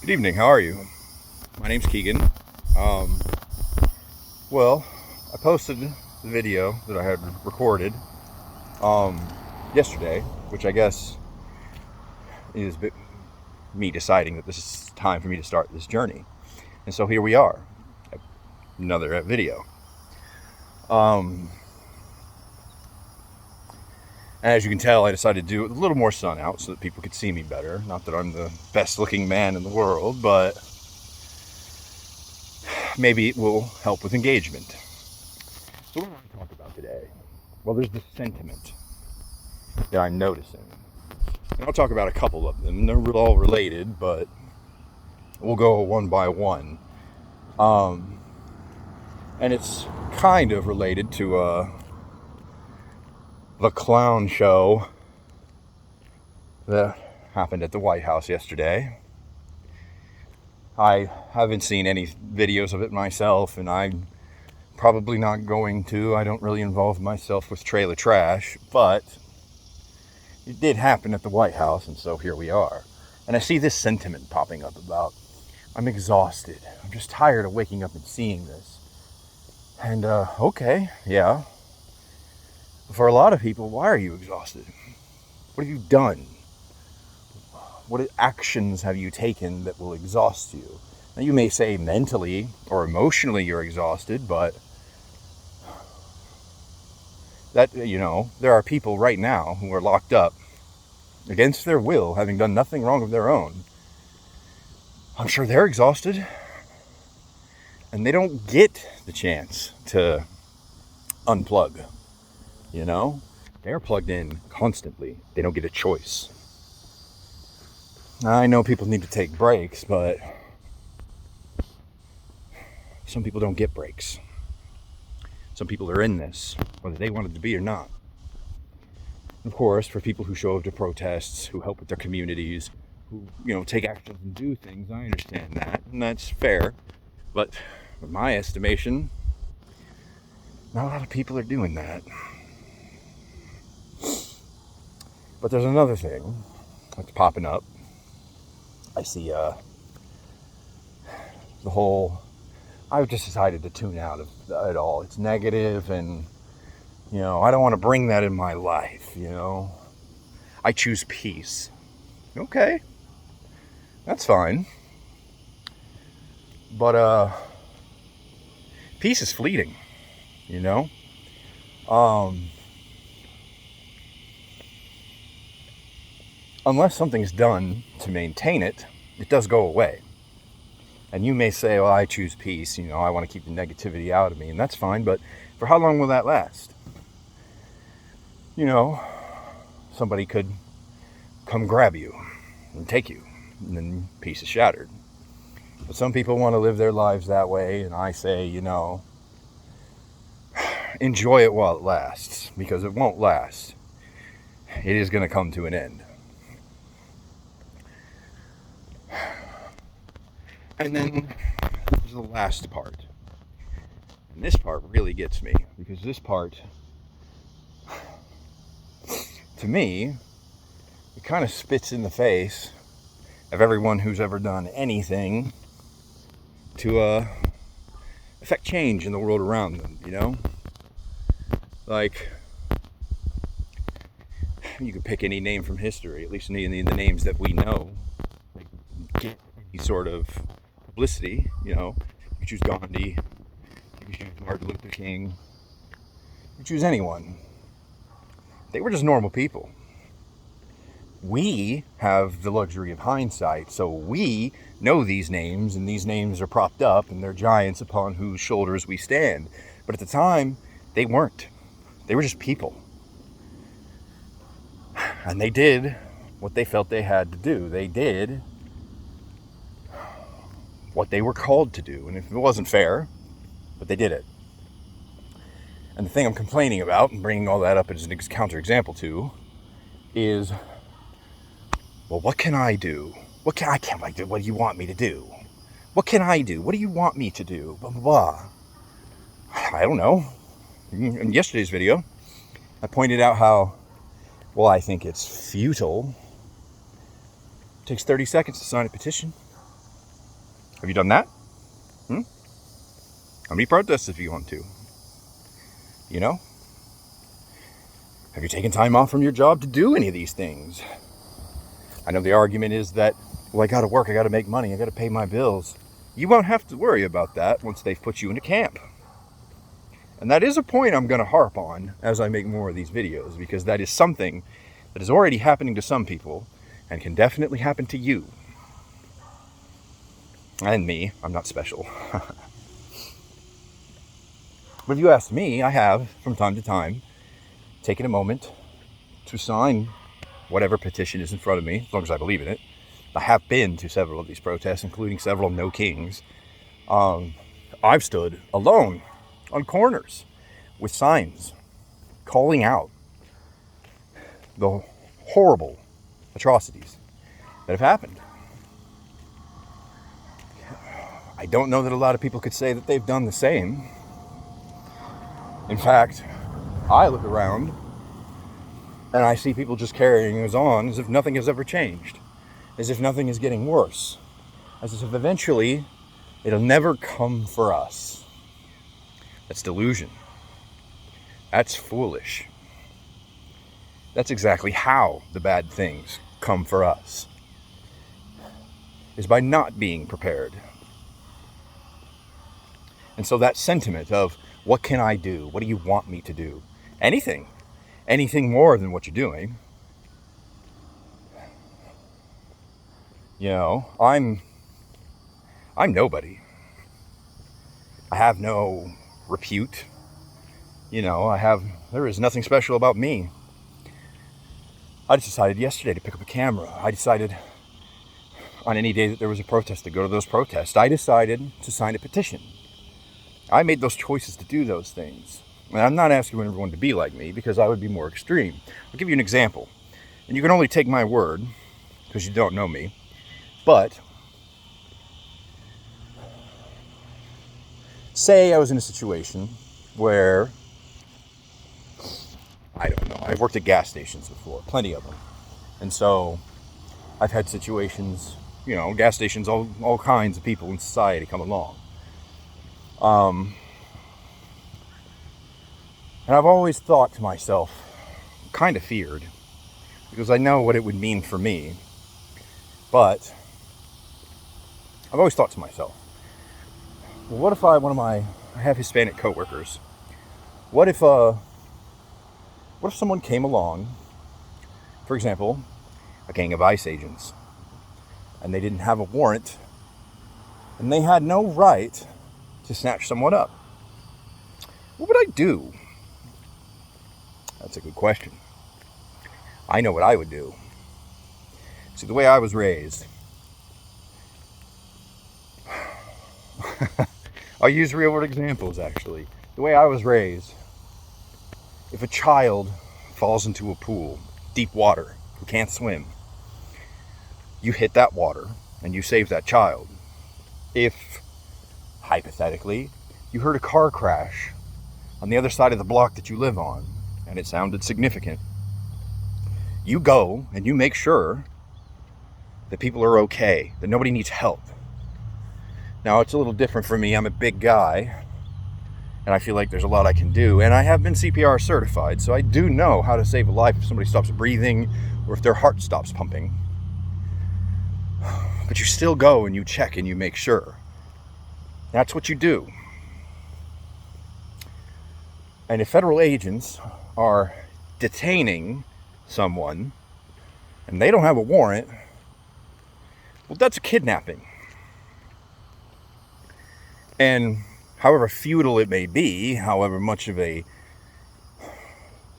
Good evening, how are you? My name's Keegan. Well, I posted the video that I had recorded yesterday, which I guess is me deciding that this is time for me to start this journey. And so here we are, another video. As you can tell, I decided to do it with a little more sun out so that people could see me better. Not that I'm the best looking man in the world, but maybe it will help with engagement. So what do I want to talk about today? Well, there's this sentiment that I'm noticing. And I'll talk about a couple of them. They're all related, but we'll go one by one. And it's kind of related to the clown show that happened at the White House yesterday. I haven't seen any videos of it myself, and I'm probably not going to. I don't really involve myself with trailer trash, but it did happen at the White House, and so here we are. And I see this sentiment popping up about, I'm exhausted. I'm just tired of waking up and seeing this. And, okay, yeah. For a lot of people, why are you exhausted? What have you done? What actions have you taken that will exhaust you? Now, you may say mentally or emotionally you're exhausted, but that, there are people right now who are locked up against their will, having done nothing wrong of their own. I'm sure they're exhausted, and they don't get the chance to unplug. They're plugged in constantly. They don't get a choice. I know people need to take breaks, but some people don't get breaks. Some people are in this, whether they wanted to be or not. Of course, for people who show up to protests, who help with their communities, who, take actions and do things, I understand that, and that's fair. But in my estimation, not a lot of people are doing that. But there's another thing that's popping up. I see the whole, I've just decided to tune out of it all. It's negative, and, I don't want to bring that in my life, I choose peace. Okay, that's fine. But peace is fleeting, unless something's done to maintain it, it does go away. And you may say, well, I choose peace, I want to keep the negativity out of me, and that's fine, but for how long will that last? Somebody could come grab you and take you, and then peace is shattered. But some people want to live their lives that way, and I say, enjoy it while it lasts, because it won't last. It is going to come to an end. And then there's the last part. And this part really gets me, because this part, to me, it kind of spits in the face of everyone who's ever done anything to affect change in the world around them, Like, you could pick any name from history, at least any of the names that we know, get any sort of publicity, You could choose Gandhi, you could choose Martin Luther King, you could choose anyone. They were just normal people. We have the luxury of hindsight, so we know these names, and these names are propped up, and they're giants upon whose shoulders we stand. But at the time, they weren't. They were just people. And they did what they felt they had to do. They did what they were called to do. And if it wasn't fair, but they did it. And the thing I'm complaining about, and bringing all that up as a counterexample to, is, well, what can I do? What can I do? What do you want me to do? What can I do? What do you want me to do? Blah, blah, blah. I don't know. In yesterday's video, I pointed out how, well, I think it's futile. It takes 30 seconds to sign a petition. Have you done that? How many protests have you gone to? You know? Have you taken time off from your job to do any of these things? I know the argument is that, well, I gotta work, I gotta make money, I gotta pay my bills. You won't have to worry about that once they've put you into camp. And that is a point I'm gonna harp on as I make more of these videos, because that is something that is already happening to some people and can definitely happen to you. And me, I'm not special. But if you ask me, I have, from time to time, taken a moment to sign whatever petition is in front of me, as long as I believe in it. I have been to several of these protests, including several No Kings. I've stood alone on corners with signs calling out the horrible atrocities that have happened. I don't know that a lot of people could say that they've done the same. In fact, I look around and I see people just carrying us on as if nothing has ever changed, as if nothing is getting worse, as if eventually it'll never come for us. That's delusion. That's foolish. That's exactly how the bad things come for us, is by not being prepared. And so that sentiment of, what can I do? What do you want me to do? Anything more than what you're doing. You know, I'm nobody. I have no repute. You know, there is nothing special about me. I just decided yesterday to pick up a camera. I decided on any day that there was a protest to go to those protests. I decided to sign a petition. I made those choices to do those things. And I'm not asking everyone to be like me, because I would be more extreme. I'll give you an example. And you can only take my word, because you don't know me. But say I was in a situation where, I don't know, I've worked at gas stations before, plenty of them. And so I've had situations, you know, gas stations, all kinds of people in society come along. And I've always thought to myself, kind of feared, because I know what it would mean for me, but I've always thought to myself, well, what if I have Hispanic coworkers. What if someone came along, for example, a gang of ICE agents, and they didn't have a warrant, and they had no right to snatch someone up? What would I do? That's a good question. I know what I would do. See, the way I was raised, I'll use real world examples actually. The way I was raised, if a child falls into a pool, deep water, who can't swim, you hit that water and you save that child. If, hypothetically, you heard a car crash on the other side of the block that you live on, and it sounded significant, you go and you make sure that people are okay, that nobody needs help. Now, it's a little different for me. I'm a big guy, and I feel like there's a lot I can do, and I have been CPR certified, so I do know how to save a life if somebody stops breathing or if their heart stops pumping. But you still go and you check and you make sure. That's what you do. And if federal agents are detaining someone and they don't have a warrant, well, that's a kidnapping. And however futile it may be, however much of a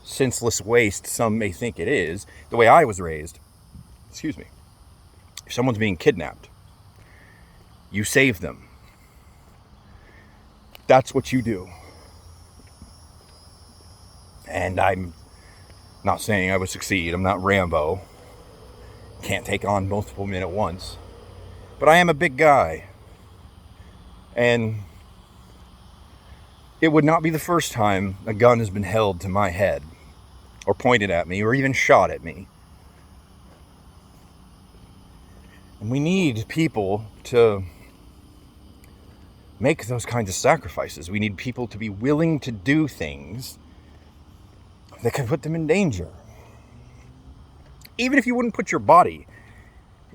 senseless waste some may think it is, the way I was raised, if someone's being kidnapped, you save them. That's what you do. And I'm not saying I would succeed. I'm not Rambo. Can't take on multiple men at once. But I am a big guy. And it would not be the first time a gun has been held to my head, or pointed at me, or even shot at me. And we need people to make those kinds of sacrifices. We need people to be willing to do things that can put them in danger. Even if you wouldn't put your body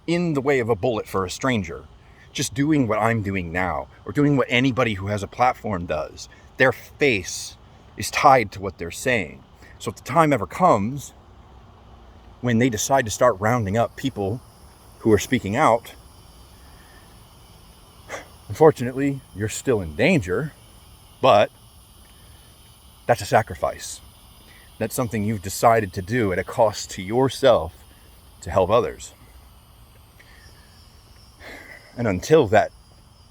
in the way of a bullet for a stranger, just doing what I'm doing now, or doing what anybody who has a platform does, their face is tied to what they're saying. So if the time ever comes when they decide to start rounding up people who are speaking out, unfortunately, you're still in danger, but that's a sacrifice. That's something you've decided to do at a cost to yourself to help others. And until that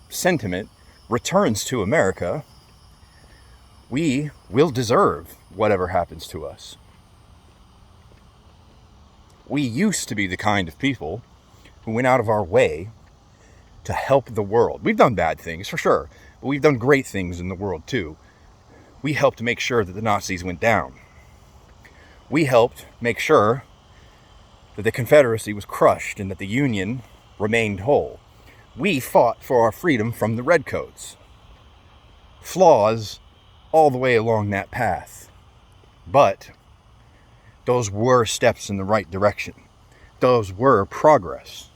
sentiment returns to America, we will deserve whatever happens to us. We used to be the kind of people who went out of our way to help the world. We've done bad things, for sure, but we've done great things in the world too. We helped make sure that the Nazis went down. We helped make sure that the Confederacy was crushed and that the Union remained whole. We fought for our freedom from the Redcoats. Flaws all the way along that path. But those were steps in the right direction. Those were progress.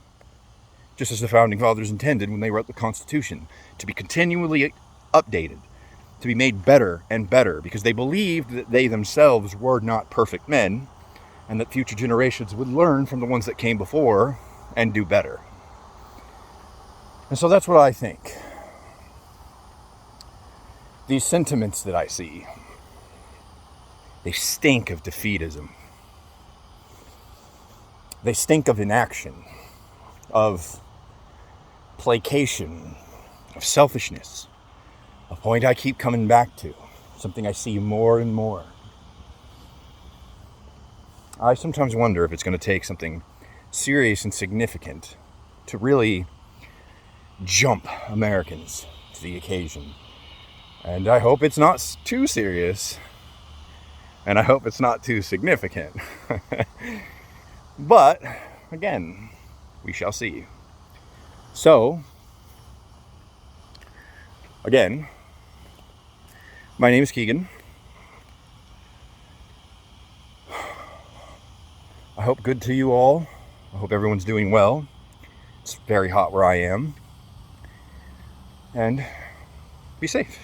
Just as the Founding Fathers intended when they wrote the Constitution, to be continually updated, to be made better and better, because they believed that they themselves were not perfect men, and that future generations would learn from the ones that came before and do better. And so that's what I think. These sentiments that I see, they stink of defeatism. They stink of inaction, of placation, of selfishness. A point I keep coming back to, something I see more and more. I sometimes wonder if it's going to take something serious and significant to really jump Americans to the occasion. And I hope it's not too serious. And I hope it's not too significant. But, again, we shall see. So, again, my name is Keegan. I hope good to you all. I hope everyone's doing well. It's very hot where I am. And be safe.